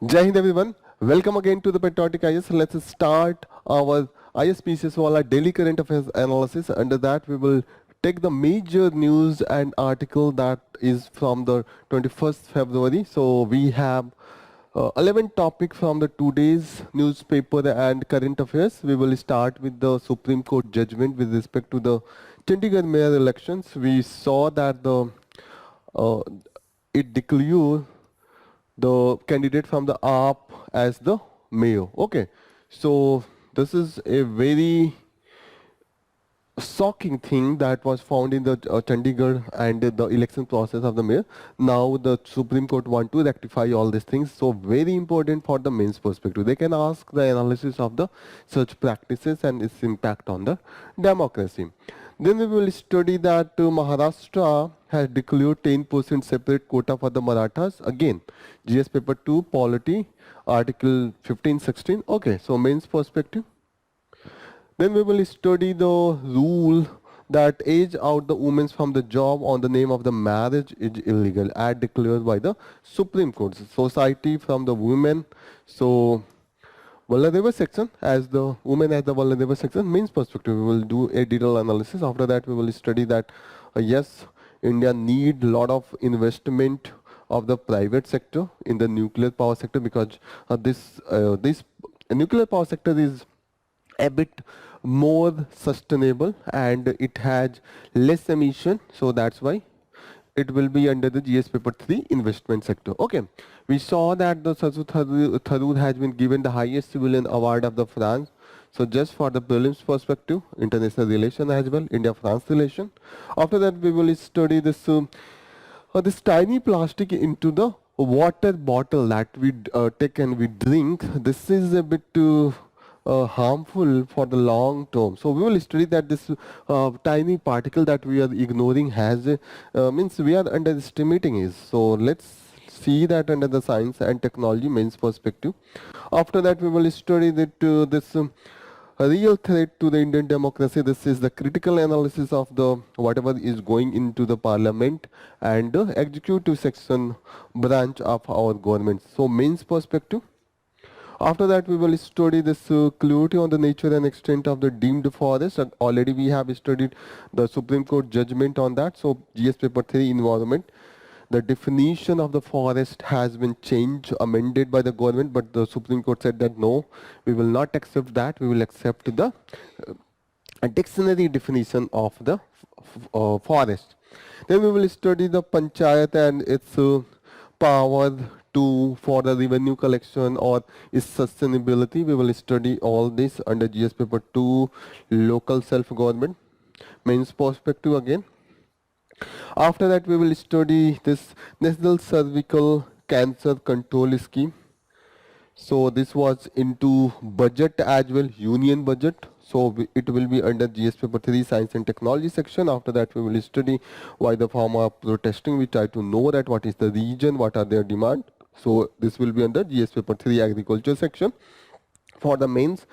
Jai Hind everyone. Welcome again to the Patriotic IAS. Let's start our IAS PCSwala daily current affairs analysis. Under that we will take the major news and article that is from the 21st February. So we have 11 topic from the today's newspaper and current affairs. We will start with the Supreme Court judgment with respect to the Chandigarh mayor elections. We saw that the uh, it declared the candidate from the AAP as the mayor. Okay, so this is a very shocking thing that was found in the Chandigarh and the election process of the mayor. Now the Supreme Court want to rectify all these things. So very important for the mains perspective. They can ask the analysis of the such practices and its impact on the democracy. Then we will study that Maharashtra has declared 10% separate quota for the Marathas. Again, GS paper 2 polity article 15-16. Okay, so mains perspective. Then we will study the rule that age out the women from the job on the name of the marriage is illegal as declared by the Supreme Court. Society from the women. So vulnerable section as the women as the vulnerable section means perspective. We will do a detailed analysis. After that we will study that yes, India need lot of investment of the private sector in the nuclear power sector because this nuclear power sector is a bit more sustainable and it has less emission, so that's why it will be under the GS paper 3 investment sector. Okay, we saw that the Shashi Tharoor has been given the highest civilian award of the France. So just for the prelims perspective, international relation as well, India-France relation. After that we will study this tiny plastic into the water bottle that we take and we drink. This is a bit harmful for the long term. So we will study that this tiny particle that we are ignoring has means we are underestimating is. So let's see that under the science and technology mains perspective. After that we will study that this a real threat to the Indian democracy. This is the critical analysis of the whatever is going into the parliament and the executive section branch of our government. So mains perspective. After that we will study this clarity on the nature and extent of the deemed forest. And already we have studied the Supreme Court judgment on that. So GS paper 3 environment. The definition of the forest has been changed, amended by the government, but the Supreme Court said that no, we will not accept that. We will accept the dictionary definition of the forest. Then we will study the panchayat and its power for the revenue collection or its sustainability. We will study all this under GS paper 2 local self-government mains perspective again. After that we will study this National Cervical Cancer Control Scheme. So this was into budget as well, union budget. So it will be under GS paper 3 science and technology section. After that we will study why the farmer are protesting. We try to know that what is the region, what are their demand. So this will be under GS paper 3 agriculture section for the mains.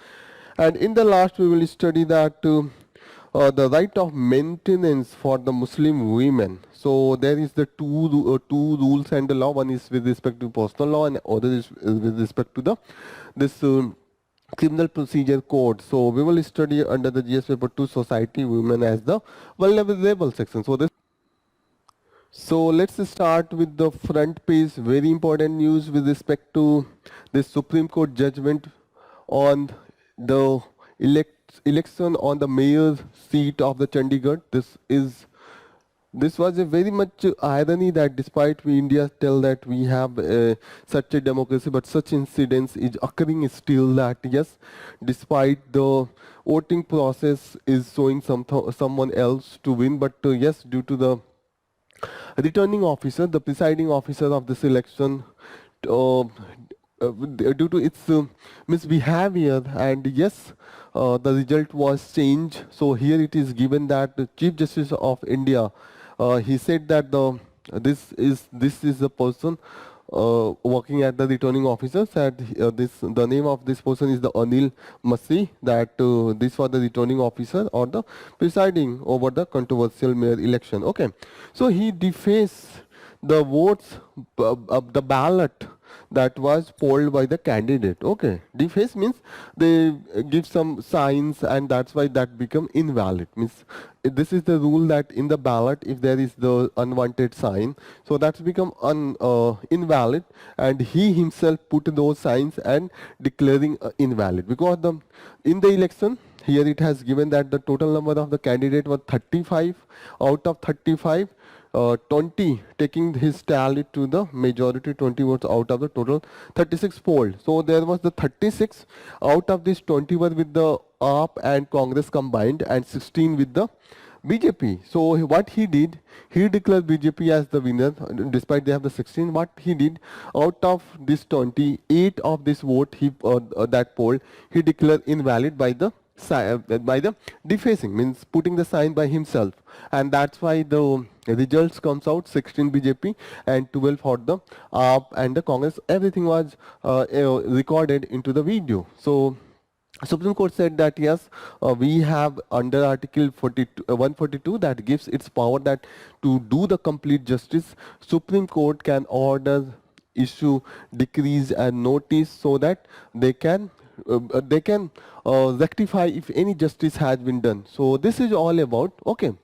And in the last we will study that the right of maintenance for the Muslim women. So there is the two rules and the law. One is with respect to personal law and other is with respect to the this criminal procedure code. So we will study under the GS paper 2 society women as the vulnerable section. So let's start with the front page. Very important news with respect to the Supreme Court judgment on the election on the mayor's seat of the Chandigarh. This was a very much irony that despite we India tell that we have such a democracy, but such incidents is occurring still that yes, despite the voting process is showing someone else to win, but yes, due to the returning officer, the presiding officer of this election, due to its misbehavior, and yes, the result was changed. So here it is given that the Chief Justice of India, he said that this is the person working at the returning officer, said the name of this person is the Anil Masi, that this was the returning officer or the presiding over the controversial mayor election. Okay, so he defaced the votes, the ballot that was polled by the candidate. Okay, deface means they give some signs, and that's why that become invalid. Means this is the rule that in the ballot, if there is the unwanted sign, so that's become invalid, and he himself put those signs and declaring invalid, because the in the election here it has given that the total number of the candidate was 35. Out of 35, 20 taking his tally to the majority, 20 votes out of the total 36 polled. So there was the 36, out of this 20 were with the AAP and Congress combined, and 16 with the BJP. So what he did, he declared BJP as the winner, despite they have the 16. What he did, out of this 28 of this vote, he that poll, he declared invalid by the defacing, means putting the sign by himself, and that's why the results comes out 16 BJP and 12 for the AAP and the Congress. Everything was recorded into the video. So Supreme Court said that yes, we have under Article 142 that gives its power that to do the complete justice, Supreme Court can order, issue decrees and notice, so that they can rectify if any justice has been done. So this is all about. Okay.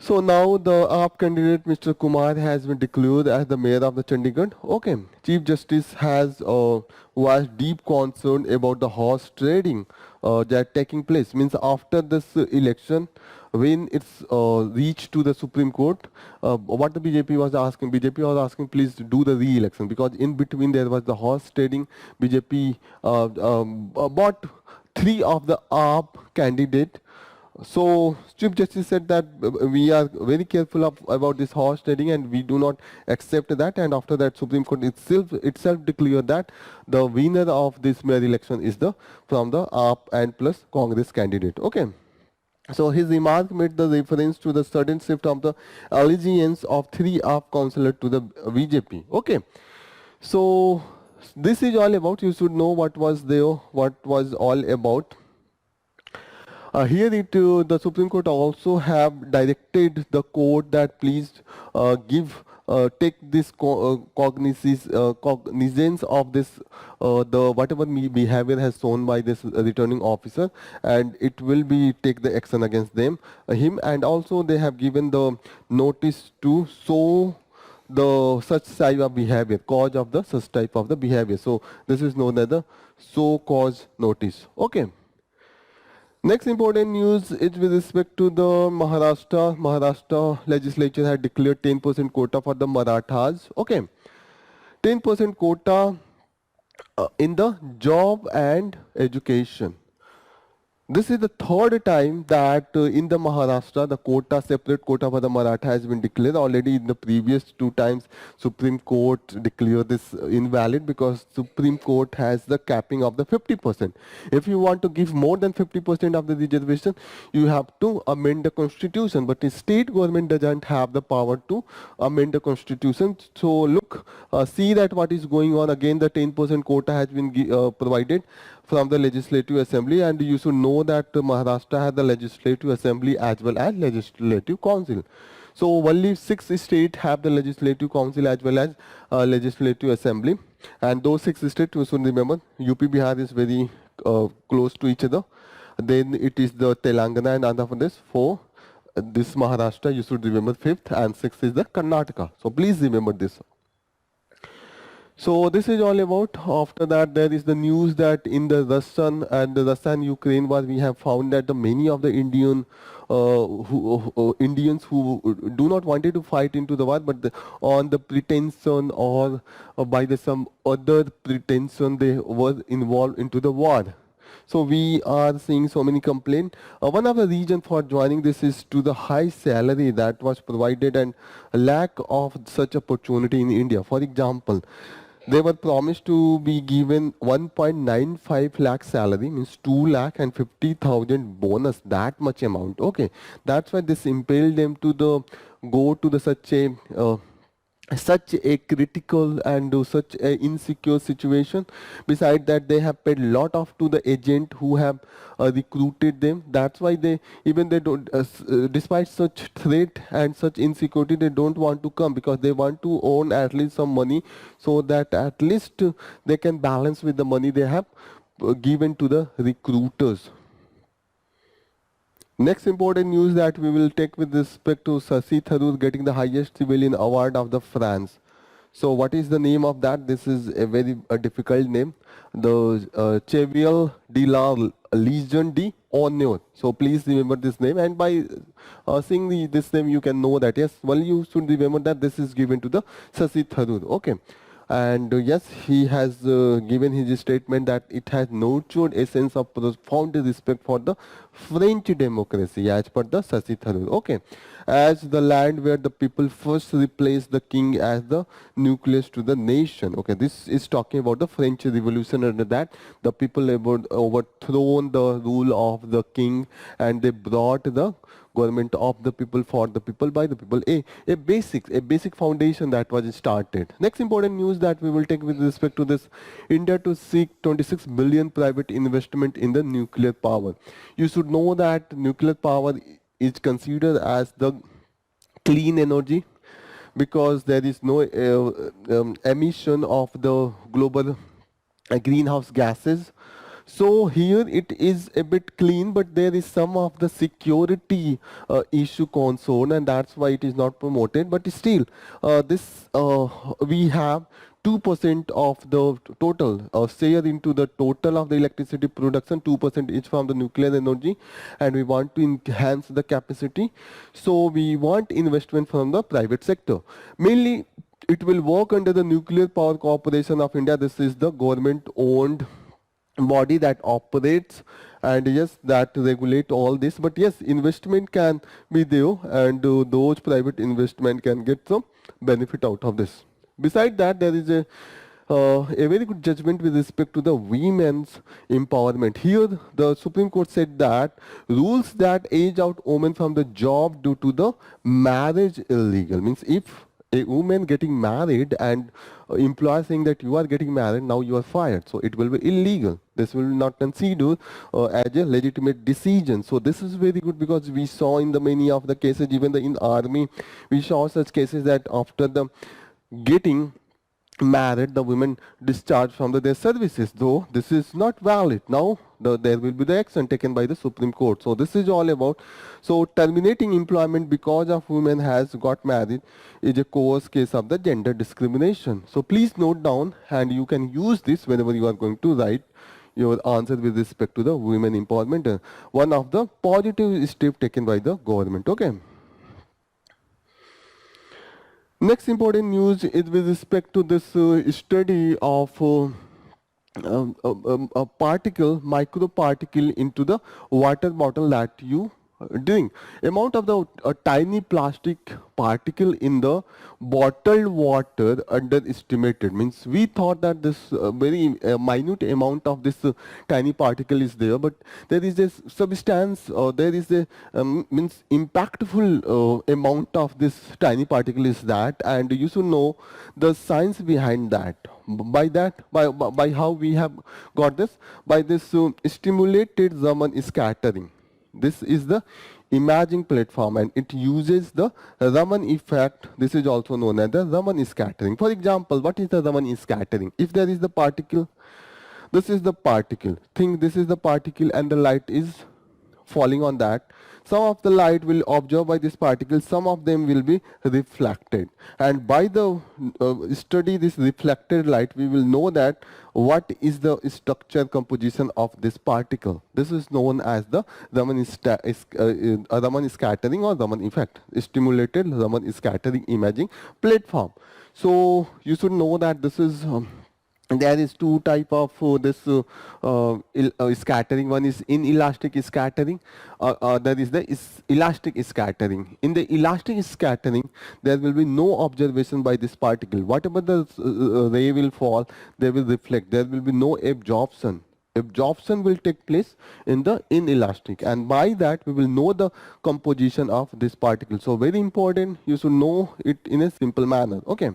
So now the AAP candidate Mr. Kumar has been declared as the mayor of the Chandigarh. Okay, Chief Justice has was deep concerned about the horse trading that taking place. Means after this election, when it's reached to the Supreme Court, what the BJP was asking, please do the re-election, because in between there was the horse trading. BJP bought 3 of the AAP candidate. So Chief Justice said that we are very careful about this horse trading, and we do not accept that. And after that, Supreme Court itself declared that the winner of this mayor election is from the AAP and plus Congress candidate. Okay. So his remark made the reference to the sudden shift of the allegiance of 3 AAP councillors to the BJP. Okay. So this is all about. You should know what was there, what was all about. Here the Supreme Court also have directed the court that please take this cognizance of this the whatever behavior has shown by this returning officer, and it will be take the action against him, and also they have given the notice to show the such type of behavior, cause of the such type of the behavior. So this is known as the show cause notice. Okay. Next important news is with respect to the Maharashtra. Maharashtra legislature had declared 10% quota for the Marathas. Okay, 10% quota in the job and education. This is the third time that in the Maharashtra the separate quota for the Maratha has been declared. Already in the previous 2 times Supreme Court declared this invalid, because Supreme Court has the capping of the 50%. If you want to give more than 50% of the reservation, you have to amend the constitution, but the state government doesn't have the power to amend the constitution. So look, see that what is going on. Again, the 10% quota has been provided from the Legislative Assembly, and you should know that Maharashtra has the Legislative Assembly as well as Legislative Council. So only 6 states have the Legislative Council as well as Legislative Assembly, and those 6 states, you should remember, UP, Bihar is very close to each other. Then it is the Telangana and Andhra Pradesh. For this Maharashtra, you should remember 5th, and 6th is the Karnataka. So please remember this. So this is all about. After that, there is the news that in the Russia and Ukraine war, we have found that the many of the Indians who do not wanted to fight into the war, but on the pretension or by some other pretension, they were involved into the war. So we are seeing so many complaints. One of the reasons for joining this is to the high salary that was provided and lack of such opportunity in India. For example, they were promised to be given 1.95 lakh salary, means 2,50,000 bonus, that much amount. Okay, that's why this impelled them to go to the such a such a critical and such a insecure situation. Beside that, they have paid lot of to the agent who have recruited them. That's why they, even they don't despite such threat and such insecurity, they don't want to come, because they want to own at least some money, so that at least they can balance with the money they have given to the recruiters. Next important news that we will take with respect to Shashi Tharoor getting the highest civilian award of the France. So what is the name of that? This is a very difficult name. The Chevalier de la Legion d'Honneur. So please remember this name, and by seeing this name you can know that, yes, well, you should remember that this is given to the Shashi Tharoor. Okay. And yes, he has given his statement that it has nurtured a sense of profound respect for the French democracy, as per the Shashi Tharoor. Okay, as the land where the people first replaced the king as the nucleus to the nation. Okay, this is talking about the French Revolution. Under that, the people overthrown the rule of the king, and they brought the government of the people, for the people, by the people, a basic foundation that was started. Next important news that we will take with respect to this: India to seek 26 billion private investment in the nuclear power. You should know that nuclear power is considered as the clean energy, because there is no emission of the global greenhouse gases. So here it is a bit clean, but there is some of the security issue concern, and that's why it is not promoted. But still, this we have 2% of the total share into the total of the electricity production. 2% is from the nuclear energy, and we want to enhance the capacity. So we want investment from the private sector. Mainly, it will work under the Nuclear Power Corporation of India. This is the government-owned body that operates, and yes, that regulate all this. But yes, investment can be there, and those private investment can get some benefit out of this. Beside that, there is a very good judgment with respect to the women's empowerment. Here, the Supreme Court said that rules that age out women from the job due to the marriage illegal. Means if a woman getting married and employer saying that you are getting married, now you are fired, so it will be illegal. This will not consider as a legitimate decision. So this is very good, because we saw in the many of the cases, even in army, we saw such cases that after the getting married, the women discharged from their services, though this is not valid. Now there will be the action taken by the Supreme Court. So this is all about, so terminating employment because of women has got married is a coarse case of the gender discrimination. So please note down, and you can use this whenever you are going to write your answer with respect to the women empowerment. One of the positive steps taken by the government. Okay. Next important news is with respect to this study of a particle, microparticle into the water bottle that you drink. Amount of the tiny plastic particle in the bottled water underestimated. Means we thought that this very minute amount of this tiny particle is there, but there is a substance, or there is a means impactful amount of this tiny particle is that, and you should know the science behind that. By how we have got this, by this stimulated Raman scattering. This is the imaging platform, and it uses the Raman effect. This is also known as the Raman scattering. For example, what is the Raman scattering? If there is the particle, this is the particle. Think this is the particle, and the light is falling on that. Some of the light will absorb by this particle, some of them will be reflected. And by the study this reflected light, we will know that what is the structure composition of this particle. This is known as the Raman scattering or Raman effect, stimulated Raman scattering imaging platform. So you should know that this is there is two type of this scattering. One is inelastic scattering, there is the elastic scattering. In the elastic scattering, there will be no observation by this particle. Whatever the ray will fall, they will reflect. There will be no absorption. absorption will take place in the inelastic, and by that we will know the composition of this particle. So very important, you should know it in a simple manner. Okay.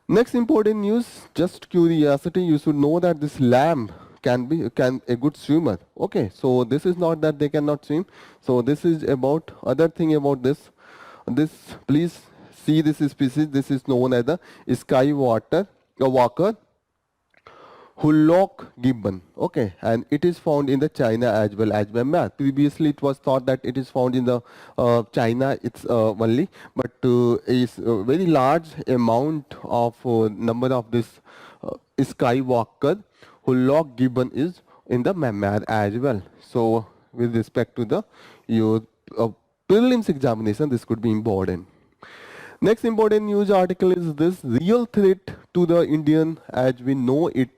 Next important news, just curiosity, you should know that this lamb can a good swimmer. Okay, so this is not that they cannot swim. So this is about other thing about this. This, please see this species. This is known as the sky water walker Hullock gibbon. Okay, and it is found in the China as well as Myanmar. Previously, it was thought that it is found in the China. It's only, but is a very large amount of number of this skywalker Hullock gibbon is in the Myanmar as well. So, with respect to the your prelims examination, this could be important. Next important news article is this: real threat to the Indian as we know it.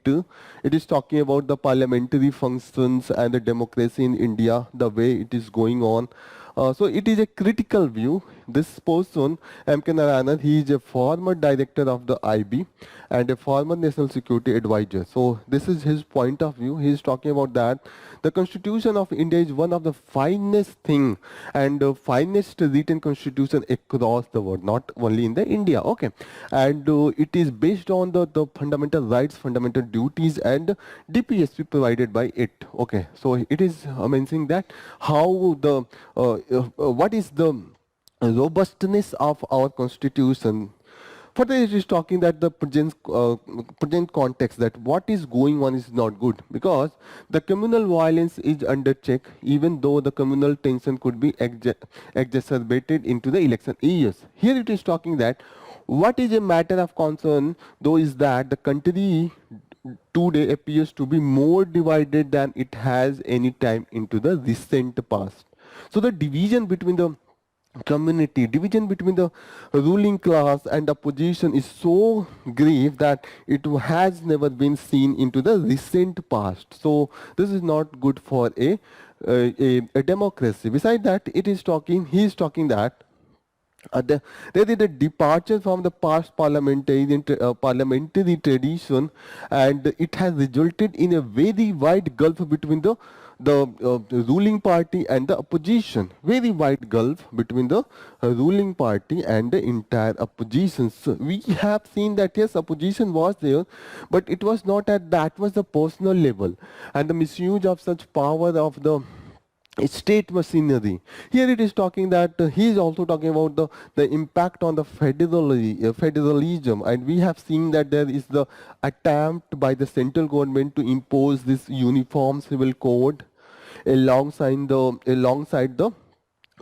It is talking about the parliamentary functions and the democracy in India, the way it is going on. So it is a critical view. This person, M.K. Narayanan, he is a former director of the IB and a former national security advisor. So this is his point of view. He is talking about that the constitution of India is one of the finest thing and finest written constitution across the world, not only in the India. Okay, and it is based on the fundamental rights, fundamental duties and DPSP provided by it. Okay, so it is mentioning that how the what is the robustness of our constitution. Further, it is talking that the present context, that what is going on is not good because the communal violence is under check, even though the communal tension could be exacerbated into the election years. Here it is talking that what is a matter of concern, though, is that the country today appears to be more divided than it has any time into the recent past. So the division between the community, division between the ruling class and opposition is so grave that it has never been seen into the recent past. So this is not good for a democracy. Besides that, he is talking that there is a departure from the past parliamentary tradition, and it has resulted in a very wide gulf between the ruling party and the opposition. Very wide gulf between the ruling party and the entire opposition. So we have seen that yes, opposition was there, but it was not at that was the personal level, and the misuse of such power of the state machinery. Here it is talking that he is also talking about the impact on the federalism, and we have seen that there is the attempt by the central government to impose this uniform civil code alongside the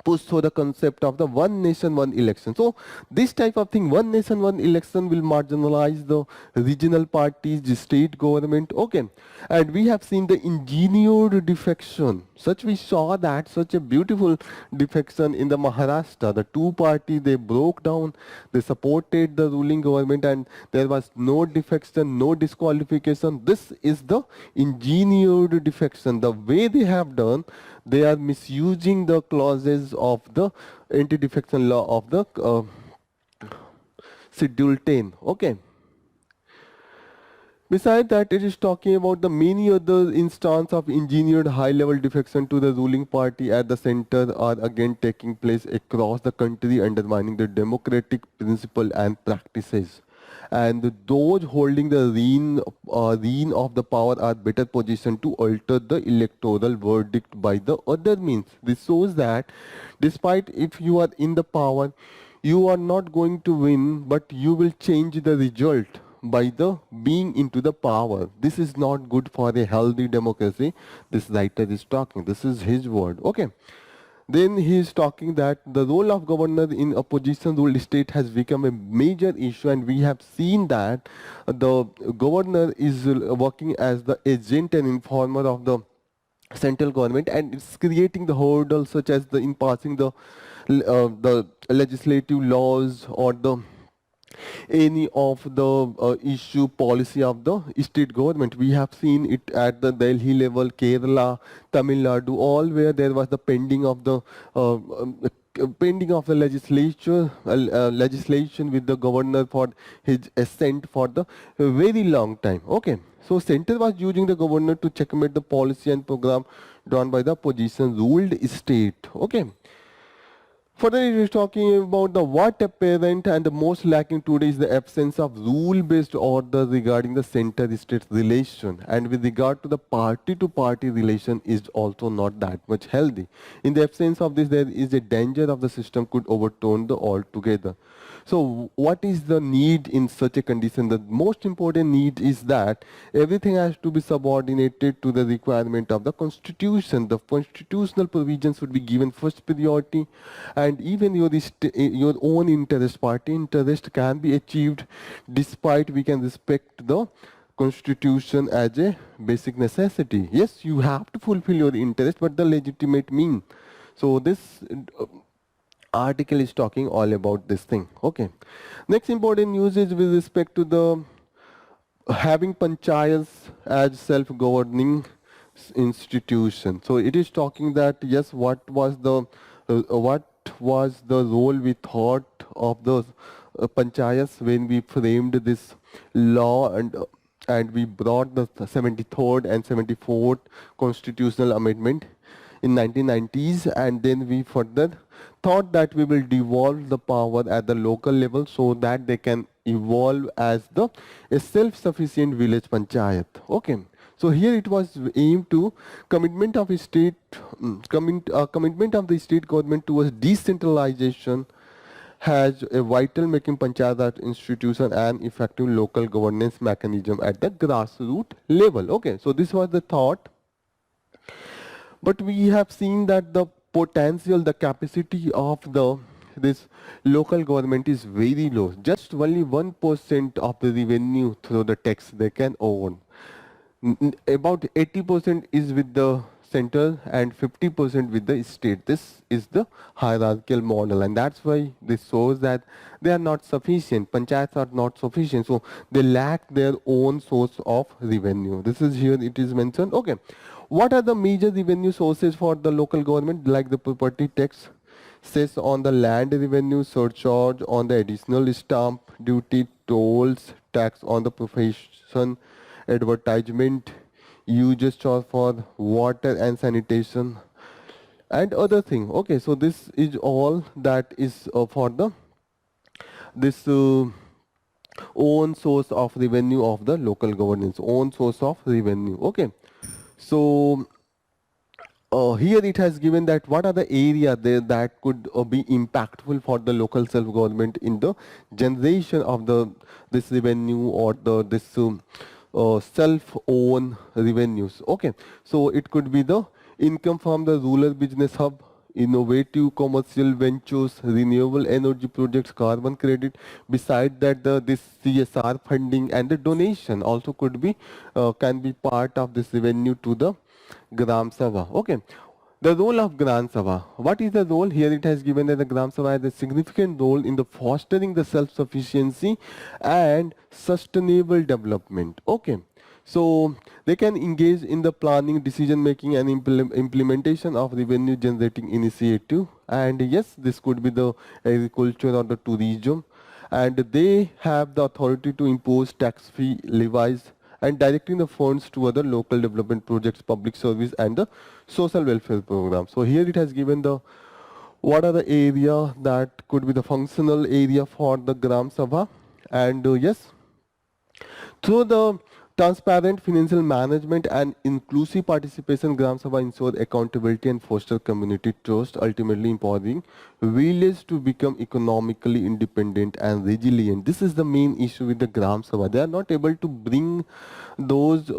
push for the concept of the one nation, one election. So this type of thing, one nation, one election, will marginalize the regional parties, the state government. Okay, and we have seen the engineered defection. Such we saw that such a beautiful defection in the Maharashtra. The two parties, they broke down, they supported the ruling government, and there was no defection, no disqualification. This is the engineered defection. The way they have done, they are misusing the clauses of the anti-defection law of the Schedule 10. Okay. Besides that, it is talking about the many other instances of engineered high-level defection to the ruling party at the center are again taking place across the country, undermining the democratic principle and practices. And those holding the reign of the power are better positioned to alter the electoral verdict by the other means. This shows that despite if you are in the power, you are not going to win, but you will change the result by the being into the power. This is not good for a healthy democracy. This writer is talking. This is his word. Okay. Then he is talking that the role of governor in opposition ruled state has become a major issue, and we have seen that the governor is working as the agent and informer of the central government, and it's creating the hurdles such as in passing the legislative laws or the any of the issue policy of the state government. We have seen it at the Delhi level, Kerala, Tamil Nadu, all where there was the pending of the pending of the legislation with the governor for his assent for the very long time. Okay, so center was using the governor to checkmate the policy and program drawn by the opposition ruled state. Okay. Further, it is talking about the what apparent and the most lacking today is the absence of rule-based order regarding the center-state relation, and with regard to the party-to-party relation is also not that much healthy. In the absence of this, there is a danger of the system could overturn the altogether. So what is the need in such a condition? The most important need is that everything has to be subordinated to the requirement of the constitution. The constitutional provisions should be given first priority, and even your own interest, party interest, can be achieved despite we can respect the constitution as a basic necessity. Yes, you have to fulfill your interest, but the legitimate mean. So this article is talking all about this thing. Okay. Next important news is with respect to the having panchayats as self-governing institution. So it is talking that yes, what was the role we thought of the panchayats when we framed this law, and we brought the 73rd and 74th constitutional amendment in 1990s, and then we further thought that we will devolve the power at the local level so that they can evolve as a self-sufficient village panchayat. Okay. So here it was aimed to commitment of the state government towards decentralization has a vital making panchayat institution and effective local governance mechanism at the grassroots level. Okay, so this was the thought. But we have seen that the potential, the capacity of this local government is very low. Just only 1% of the revenue through the tax they can own. About 80% is with the center and 50% with the state. This is the hierarchical model, and that's why this shows that they are not sufficient. Panchayats are not sufficient, so they lack their own source of revenue. This is here it is mentioned. Okay, what are the major revenue sources for the local government? Like the property tax, cess on the land revenue, surcharge on the additional stamp duty, tolls, tax on the profession, advertisement, usage charge for water and sanitation, and other thing. Okay, so this is all that is for the this own source of revenue of the local governance, own source of revenue. Okay, so here it has given that what are the area there that could be impactful for the local self-government in the generation of this revenue or this self-own revenues. Okay, so it could be the income from the rural business hub, innovative commercial ventures, renewable energy projects, carbon credit. Beside that, this CSR funding and the donation also could be can be part of this revenue to the Gram Sabha. Okay. The role of Gram Sabha. What is the role? Here it has given that the Gram Sabha has a significant role in the fostering the self-sufficiency and sustainable development. Okay. So they can engage in the planning, decision making and implementation of revenue generating initiative. And yes, this could be the agriculture or the tourism. And they have the authority to impose tax fee levies and directing the funds to other local development projects, public service and the social welfare program. So here it has given the what are the area that could be the functional area for the Gram Sabha. And yes, through the transparent financial management and inclusive participation, Gram Sabha ensure accountability and foster community trust, ultimately empowering villages to become economically independent and resilient. This is the main issue with the Gram Sabha. They are not able to bring those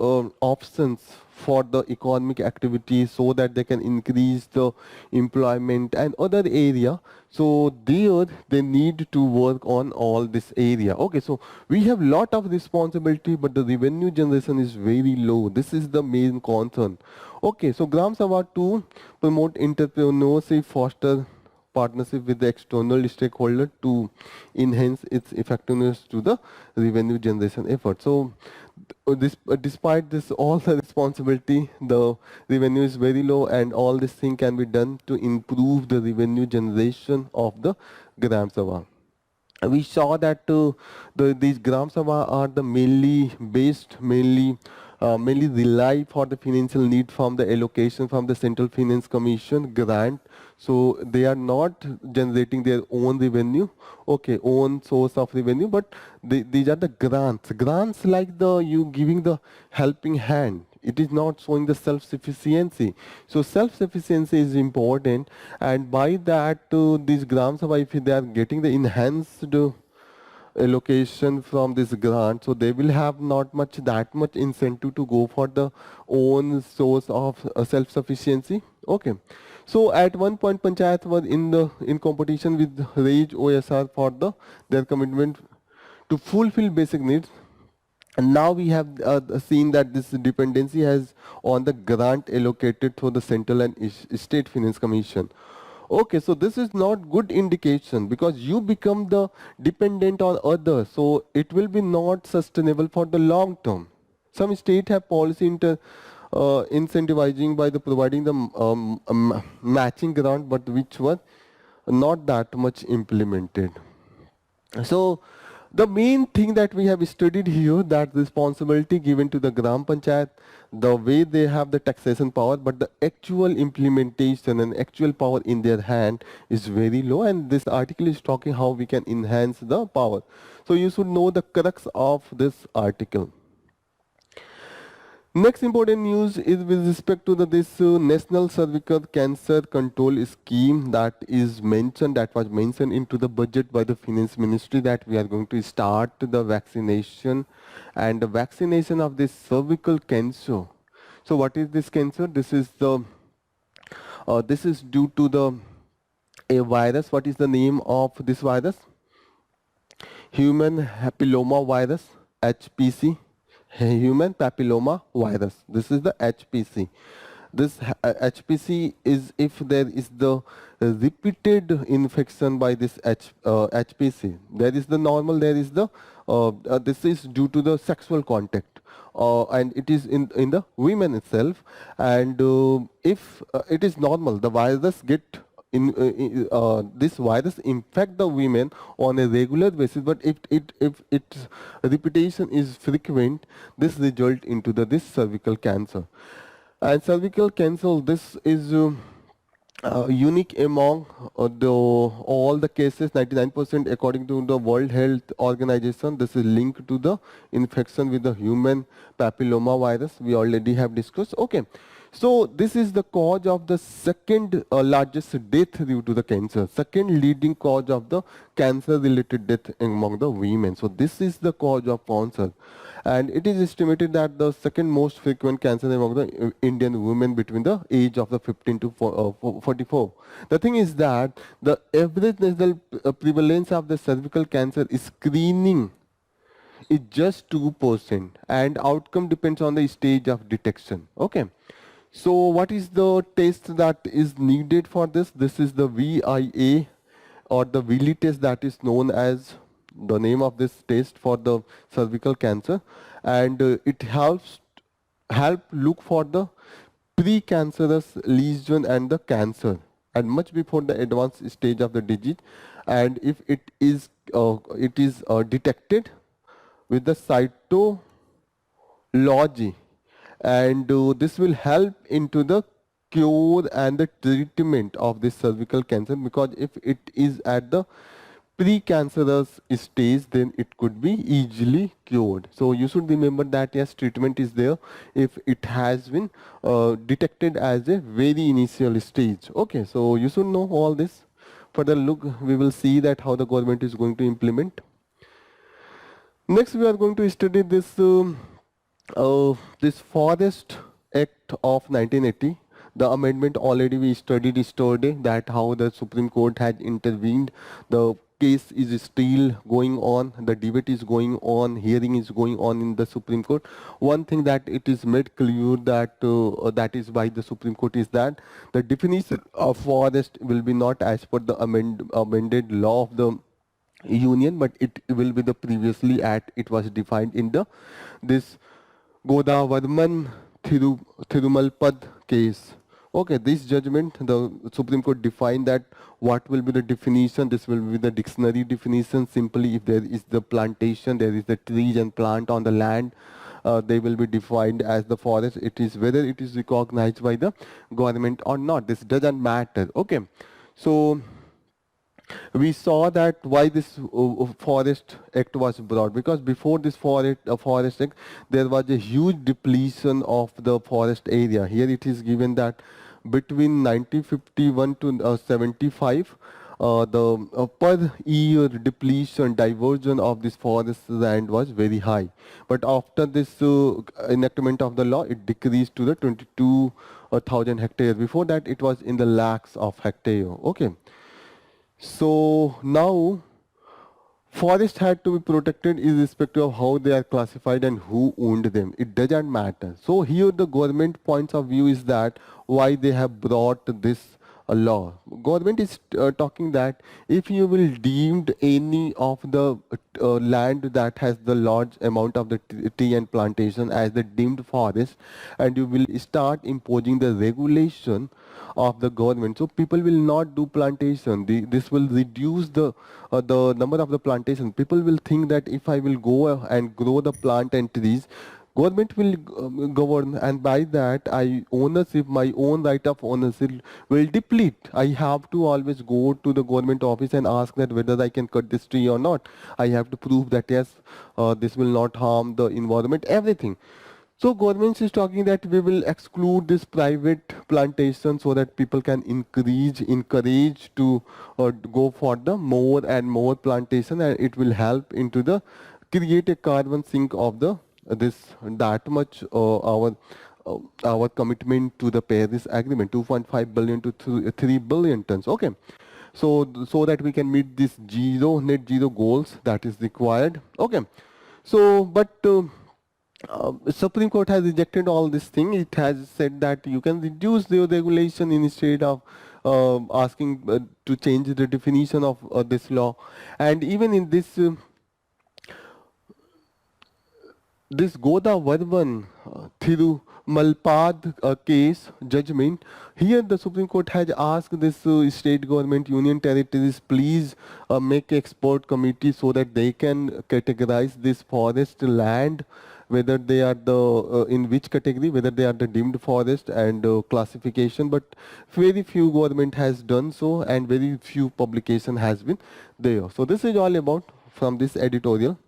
options for the economic activity so that they can increase the employment and other area. So there they need to work on all this area. Okay, so we have lot of responsibility, but the revenue generation is very low. This is the main concern. Okay, so Gram Sabha to promote entrepreneurship, foster partnership with the external stakeholder to enhance its effectiveness to the revenue generation effort. So despite this all the responsibility, the revenue is very low, and all this thing can be done to improve the revenue generation of the Gram Sabha. We saw that these Gram Sabha are the mainly rely for the financial need from the allocation from the Central Finance Commission grant. So they are not generating their own revenue, okay, own source of revenue, but these are the grants like the you giving the helping hand. It is not showing the self-sufficiency. So self-sufficiency is important, and by that these Gram Sabha, if they are getting the enhanced allocation from this grant, so they will have not much that much incentive to go for the own source of self-sufficiency. Okay, so at one point Panchayat was in competition with Rage OSR for their commitment to fulfill basic needs. And now we have seen that this dependency has on the grant allocated through the central and state finance commission. Okay, so this is not good indication, because you become the dependent on others, so it will be not sustainable for the long term. Some state have policy incentivizing by the providing the matching grant, but which was not that much implemented. So the main thing that we have studied here, that responsibility given to the Gram Panchayat, the way they have the taxation power, but the actual implementation and actual power in their hand is very low, and this article is talking how we can enhance the power. So you should know the crux of this article. Next important news is with respect to this National Cervical Cancer Control Scheme that was mentioned into the budget by the Finance Ministry, that we are going to start the vaccination and the vaccination of this cervical cancer. So what is this cancer? This is due to a virus. What is the name of this virus? Human papilloma virus, HPC. Human papilloma virus. This is the HPC. This HPC is if there is the repeated infection by this HPC. There is the normal. There is the this is due to the sexual contact, and it is in the women itself. And if it is normal, the virus get this virus infect the women on a regular basis, but if its repetition is frequent, this result into this cervical cancer. And cervical cancer, this is unique among all the cases. 99% according to the World Health Organization, this is linked to the infection with the human papilloma virus. We already have discussed. Okay. So this is the cause of the second largest death due to the cancer, second leading cause of the cancer related death among the women. So this is the cause of cancer, and it is estimated that the second most frequent cancer among the Indian women between the age of the 15 to 44. The thing is that the average national prevalence of the cervical cancer screening is just 2%, and outcome depends on the stage of detection. Okay. So what is the test that is needed for this? This is the VIA, or the Wiley test, that is known as the name of this test for the cervical cancer, and it help look for the precancerous lesion and the cancer, and much before the advanced stage of the disease. And if it is detected with the cytology, and this will help into the cure and the treatment of this cervical cancer, because if it is at the precancerous stage, then it could be easily cured. So you should remember that yes, treatment is there if it has been detected as a very initial stage. Okay, so you should know all this. Further look, we will see that how the government is going to implement. Next, we are going to study this Forest Act of 1980. The amendment already we studied yesterday, that how the Supreme Court had intervened the case is still going on, the debate is going on, hearing is going on in the Supreme Court. One thing that it is made clear that that is by the Supreme Court is that the definition of forest will be not as per the amended law of the union, but it will be the previously at it was defined in the this Godavarman Thirumalpad case. Okay, this judgment, the Supreme Court defined that what will be the definition. This will be the dictionary definition. Simply, if there is the plantation, there is the trees and plant on the land, they will be defined as the forest. It is whether it is recognized by the government or not. This doesn't matter. Okay, so we saw that why this forest act was brought, because before this forest act there was a huge depletion of the forest area. Here it is given that between 1951 to 75 the per year depletion diversion of this forest land was very high, but after this enactment of the law it decreased to the 22,000 hectares. Before that it was in the lakhs of hectare. Okay, so now forests had to be protected irrespective of how they are classified and who owned them. It doesn't matter. So here the government points of view is that why they have brought this law. Government is talking that if you will deemed any of the land that has the large amount of the tea and plantation as the deemed forest, and you will start imposing the regulation of the government, so people will not do plantation. This will reduce the number of the plantation. People will think that if I will go and grow the plant and trees, government will govern, and by that I ownership, my own right of ownership will deplete. I have to always go to the government office and ask that whether I can cut this tree or not. I have to prove that yes, this will not harm the environment, everything. So government is talking that we will exclude this private plantation so that people can encourage to go for the more and more plantation, and it will help into the create a carbon sink of the this that much our commitment to the Paris Agreement, 2.5 billion to 3 billion tons. Okay, so that we can meet this net zero goals that is required. Okay, so but. Supreme Court has rejected all this thing. It has said that you can reduce the regulation instead of asking to change the definition of this law. And even in this Godavarman Thirumalpad case judgment, here the Supreme Court has asked this state government, union territories, please make expert committee so that they can categorize this forest land, whether they are the in which category, whether they are the deemed forest and classification. But very few government has done so, and very few publication has been there. So this is all about from this editorial.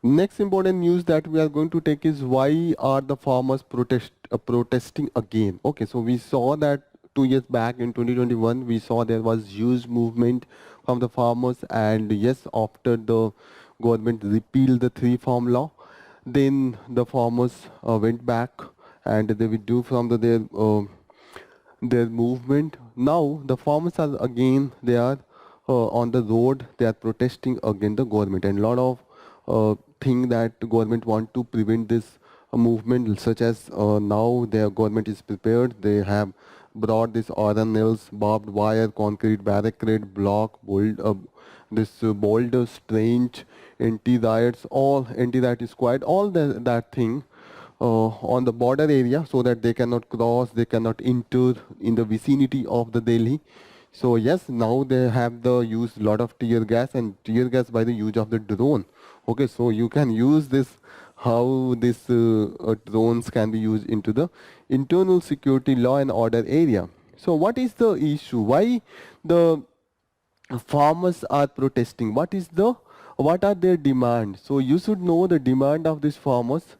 Next important news that we are going to take is why are the farmers protesting again? Okay, so we saw that 2 years back in 2021, we saw there was huge movement from the farmers, and yes, after the government repealed the three-farm law, then the farmers went back and they withdrew from their movement. Now the farmers are again, they are on the road, they are protesting against the government, and a lot of thing that the government want to prevent this movement, such as now their government is prepared. They have brought this iron nails, barbed wire, concrete barricade, block, boulder, strange, anti-riots, all anti-riot squad, all that thing on the border area, so that they cannot cross, they cannot enter in the vicinity of the Delhi. So yes, now they have the use lot of tear gas, and tear gas by the use of the drone. Okay, so you can use this, how this drones can be used into the internal security law and order area. So what is the issue? Why the farmers are protesting? What are their demands? So you should know the demand of these farmers.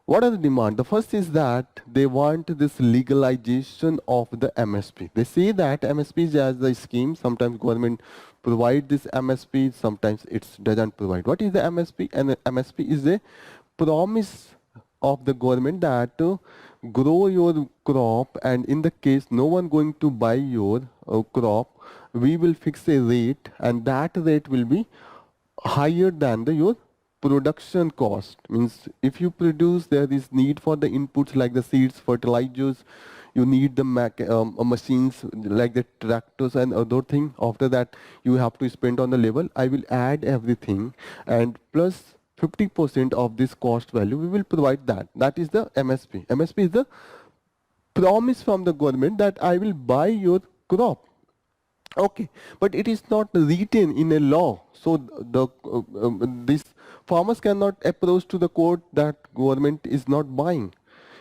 What are the demand? The first is that they want this legalization of the MSP. They say that MSP is as the scheme. Sometimes government provide this MSP, sometimes it doesn't provide. What is the MSP? And the MSP is a promise of the government that grow your crop, and in the case no one going to buy your crop, we will fix a rate, and that rate will be higher than your production cost. Means if you produce, there is need for the inputs like the seeds, fertilizers, you need the machines like the tractors and other thing. After that you have to spend on the level. I will add everything, and plus 50% of this cost value we will provide. That is the MSP. MSP is the promise from the government that I will buy your crop. Okay, but it is not written in a law. So the this farmers cannot approach to the court that government is not buying.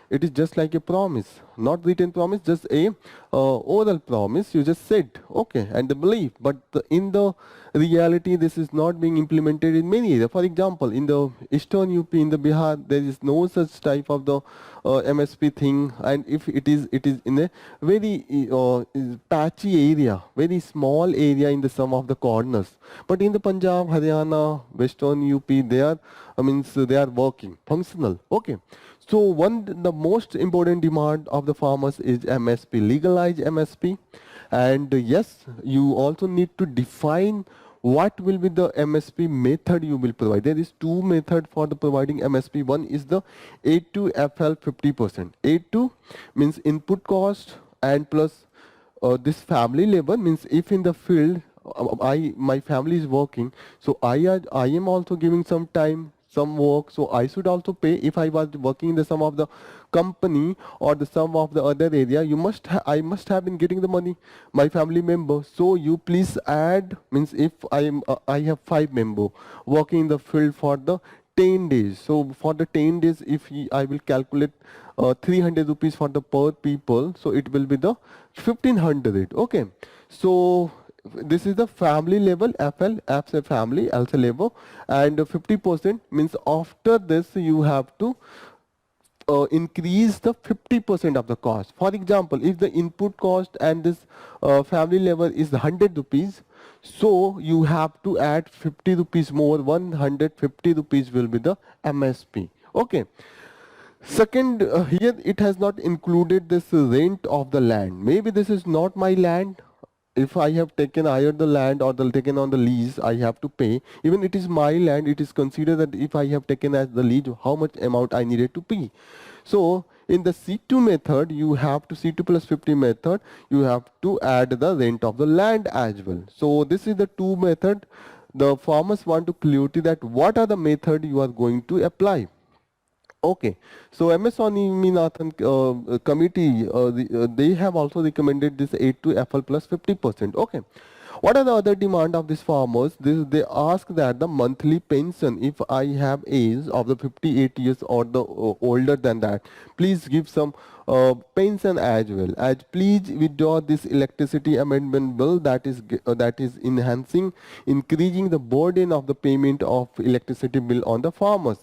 It is just like a promise, not written promise, just a oral promise. You just said, okay, and the belief. But in the reality, this is not being implemented in many areas. For example, in the eastern UP, in the Bihar, there is no such type of the MSP thing. And if it is in a very patchy area, very small area in the some of the corners. But in the Punjab, Haryana, western UP, they are, they are working, functional. Okay. So the most important demand of the farmers is MSP, legalize MSP. And yes, you also need to define what will be the MSP method you will provide. There is two method for the providing MSP. One is the A2FL 50%. A2 means input cost and plus this family labor, means if in the field my family is working, so I am also giving some time, some work, so I should also pay. If I was working in the some of the company or the some of the other area, I must have been getting the money, my family member. So you please add, means if I have 5 member working in the field for the 10 days. So for the 10 days, if I will calculate 300 rupees for the per people, so it will be the 1500. Okay, so this is the family level. FL, F say family, L say labor, and 50% means after this you have to increase the 50% of the cost. For example, if the input cost and this family level is 100 rupees, so you have to add 50 rupees more, 150 rupees will be the MSP. Okay. Second, here it has not included this rent of the land. Maybe this is not my land. If I have taken either the land or taken on the lease, I have to pay. Even it is my land, it is considered that if I have taken as the lease, how much amount I needed to pay. So in the C2 method, you have to C2 plus 50 method, you have to add the rent of the land as well. So this is the two method. The farmers want to clarity that what are the method you are going to apply. Okay, so MS Swaminathan committee, they have also recommended this 8 to FL plus 50%. Okay, what are the other demand of these farmers? They ask that the monthly pension, if I have age of the 58 years or the older than that, please give some pension as well. As please withdraw this electricity amendment bill that is enhancing, increasing the burden of the payment of electricity bill on the farmers.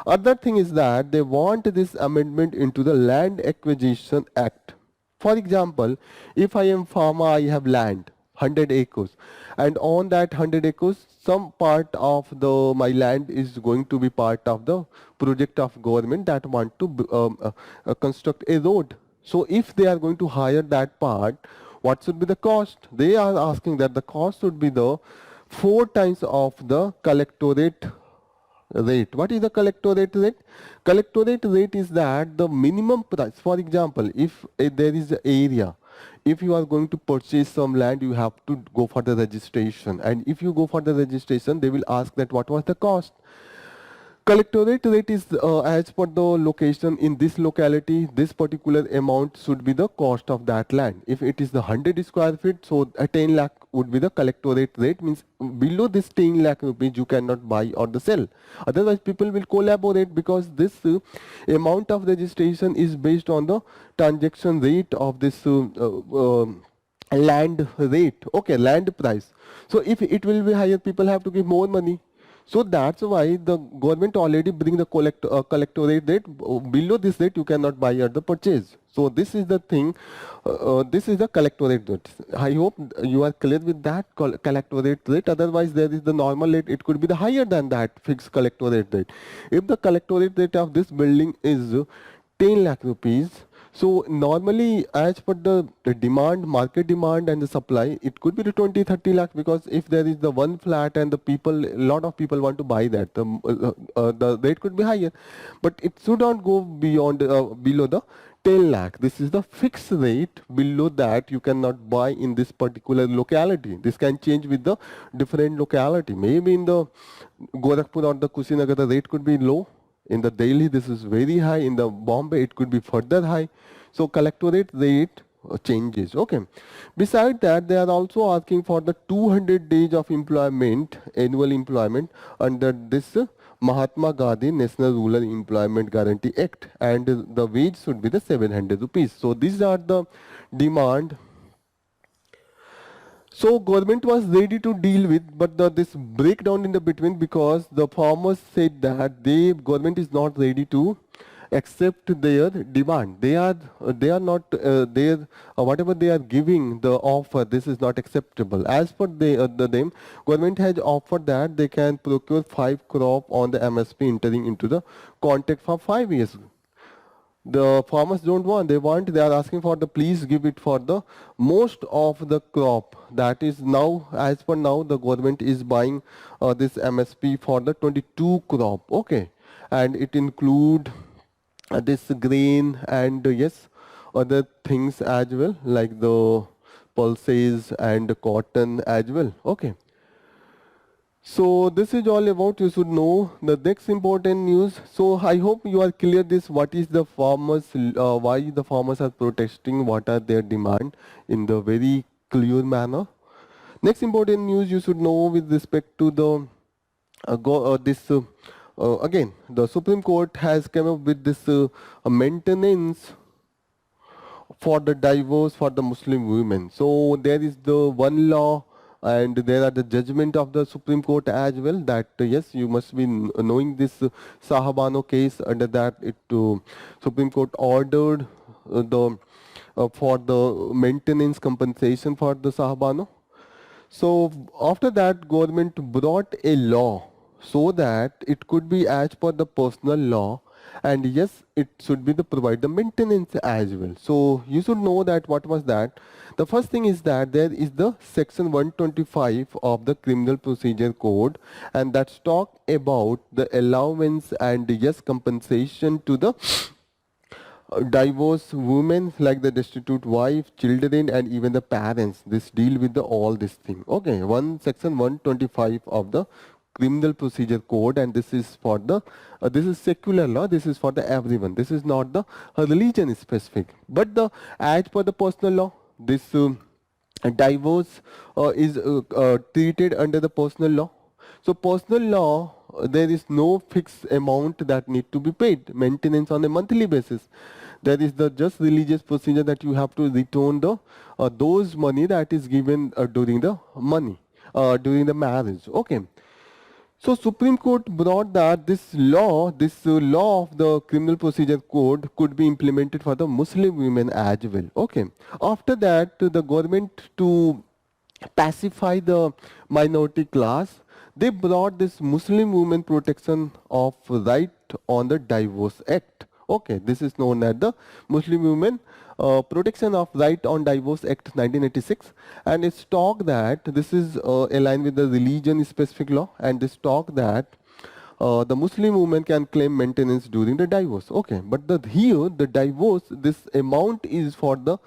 Other thing is that they want this amendment into the Land Acquisition Act. For example, if I am farmer, I have land, 100 acres, and on that 100 acres, some part of my land is going to be part of the project of government that want to construct a road. So if they are going to hire that part, what should be the cost? They are asking that the cost should be the 4 times of the collectorate rate. What is the collectorate rate? Collectorate rate is that the minimum price. For example, if there is an area, if you are going to purchase some land, you have to go for the registration, and if you go for the registration, they will ask that what was the cost. Collectorate rate is as per the location. In this locality, this particular amount should be the cost of that land. If it is the 100 square feet, so a 10 lakh would be the collectorate rate, means below this 10 lakh rupees you cannot buy or the sell. Otherwise people will collaborate, because this amount of registration is based on the transaction rate of this land rate. Okay, land price. So if it will be higher, people have to give more money. So that's why the government already bring the collectorate rate. Below this rate you cannot buy at the purchase. So this is the thing. This is the collectorate rate. I hope you are clear with that collectorate rate. Otherwise there is the normal rate. It could be the higher than that fixed collectorate rate. If the collectorate rate of this building is 10 lakh rupees, So normally, as per the demand, market demand and the supply, it could be the 20, 30 lakh, because if there is the one flat and the people, a lot of people want to buy that, the rate could be higher, but it should not go beyond below the 10 lakh. This is the fixed rate. Below that, you cannot buy in this particular locality. This can change with the different locality. Maybe in the Gorakhpur or the Kushinagar, the rate could be low. In the Delhi, this is very high. In the Bombay, it could be further high. So collectorate rate changes. Okay. Besides that, they are also asking for the 200 days of employment, annual employment under this Mahatma Gandhi National Rural Employment Guarantee Act, and the wage should be the 700 rupees. So these are the demand. So government was ready to deal with, but this breakdown in the between, because the farmers said that government is not ready to accept their demand. They are not their whatever they are giving the offer. This is not acceptable. As per them, government has offered that they can procure 5 crop on the MSP entering into the contract for 5 years. The farmers don't want, they are asking for the, please give it for the most of the crop. That is now, as per now, the government is buying this MSP for the 22 crop. Okay. And it include this grain and yes, other things as well, like the pulses and cotton as well. Okay. So this is all about, you should know the next important news. So I hope you are clear this, what is the farmers, why the farmers are protesting, what are their demand in the very clear manner. Next important news you should know with respect to the again, the Supreme Court has come up with this maintenance for the divorce for the Muslim women. So there is the one law, and there are the judgment of the Supreme Court as well, that yes, you must be knowing this Sahabano case. Under that, it Supreme Court ordered the for the maintenance compensation for the Sahabano. So after that, government brought a law so that it could be as per the personal law, and yes, it should be the provide the maintenance as well. So you should know that what was that. The first thing is that there is the section 125 of the Criminal Procedure Code, and that's talk about the allowance and yes, compensation to the divorced women, like the destitute wife, children, and even the parents. This deal with the all this thing. Okay, section 125 of the Criminal Procedure Code, and this is for the this is secular law. This is for the everyone. This is not the religion specific, but the as per the personal law, this divorce is treated under the personal law. So personal law, there is no fixed amount that need to be paid, maintenance on a monthly basis. There is the just religious procedure that you have to return the those money that is given during the during the marriage. Okay. So Supreme Court brought that this law of the Criminal Procedure Code could be implemented for the Muslim women as well. Okay. After that, the government, to pacify the minority class, they brought this Muslim Women Protection of Right on the Divorce Act. Okay, this is known as the Muslim Women Protection of Right on Divorce Act 1986, and it's talk that this is aligned with the religion specific law, and this talk that the Muslim woman can claim maintenance during the divorce. Okay, but here the divorce, this amount is for the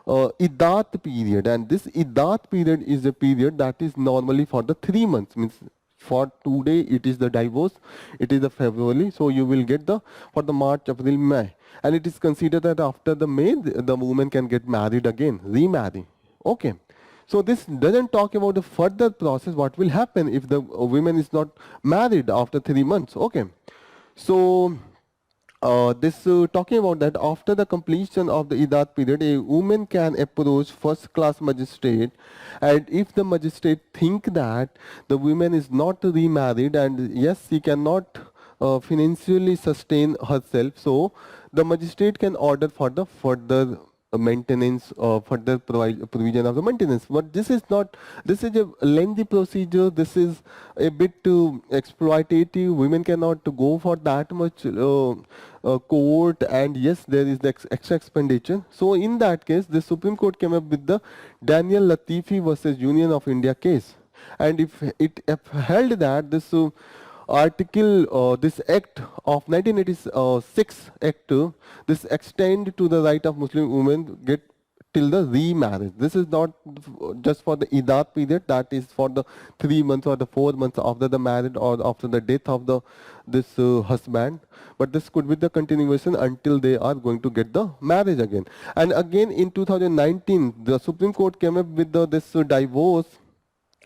Iddat period, and this Iddat period is a period that is normally for the 3 months. Means for today it is the divorce, it is the February, so you will get the for the March, April, May, and it is considered that after the May the woman can get married again, remarry. Okay. So this doesn't talk about the further process, what will happen if the woman is not married after 3 months. Okay. So talking about that, after the completion of the Iddat period, a woman can approach first class magistrate, and if the magistrate think that the woman is not remarried and yes, she cannot financially sustain herself, so the magistrate can order for the further maintenance or further provision of the maintenance. But this is not, this is a lengthy procedure, this is a bit exploitative. Women cannot go for that much court, and yes, there is the extra expenditure. So in that case, the Supreme Court came up with the Daniel Latifi versus Union of India case, and if it upheld that this this act of 1986 act, this extend to the right of Muslim women get till the remarriage. This is not just for the idat period, that is for the 3 months or the 4 months after the marriage or after the death of the this husband, but this could be the continuation until they are going to get the marriage again. And again in 2019, the Supreme Court came up with this divorce.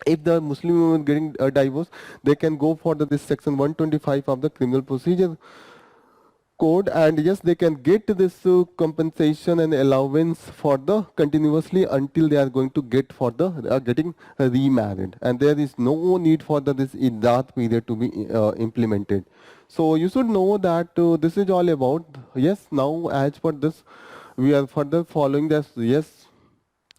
If the Muslim women getting a divorce, they can go for this section 125 of the criminal procedure code, and yes, they can get this compensation and allowance for the continuously until they are going to get for the getting remarried, and there is no need for this iddat period to be implemented. So you should know that this is all about. Yes, now as per this, we are further following this. Yes,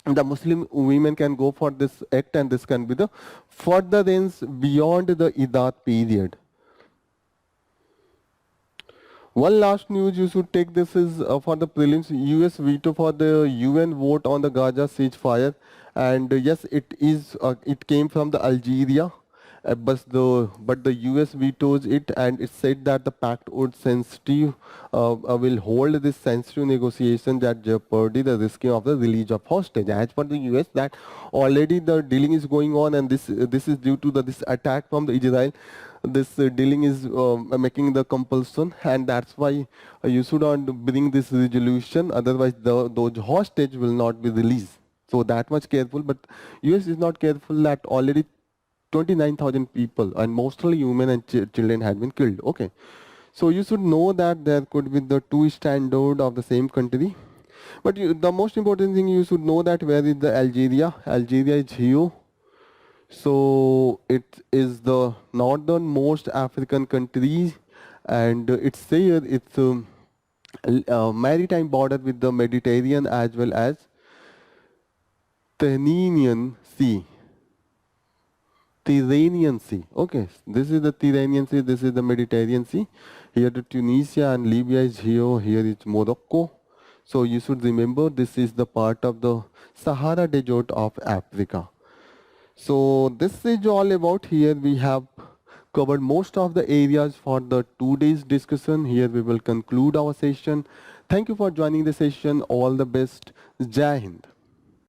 the Muslim women can go for this act, and this can be the furtherance beyond the idat period. One last news you should take, this is for the prelims. US veto for the UN vote on the Gaza ceasefire, and yes, it came from the Algeria, but the US vetoes it, and it said that the pact would will hold this sensitive negotiation that jeopardy the risking of the release of hostage. As per the US, that already the dealing is going on, and this is due to this attack from the Israel. This dealing is making the compulsion, and that's why you should not bring this resolution, otherwise those hostage will not be released. So that much careful, but US is not careful, that already 29,000 people and mostly women and children had been killed. Okay, so you should know that there could be the two standard of the same country, but the most important thing you should know that where is the Algeria. Algeria is here. So it is the northernmost African country, and it's here, it's a maritime border with the Mediterranean as well as Tyrrhenian Sea. Tyrrhenian Sea. Okay, this is the Tyrrhenian Sea, this is the Mediterranean Sea. Here the Tunisia and Libya is here, here is Morocco. So you should remember this is the part of the Sahara Desert of Africa. So this is all about. Here we have covered most of the areas for the 2 days discussion. Here we will conclude our session. Thank you for joining the session. All the best. Jai Hind.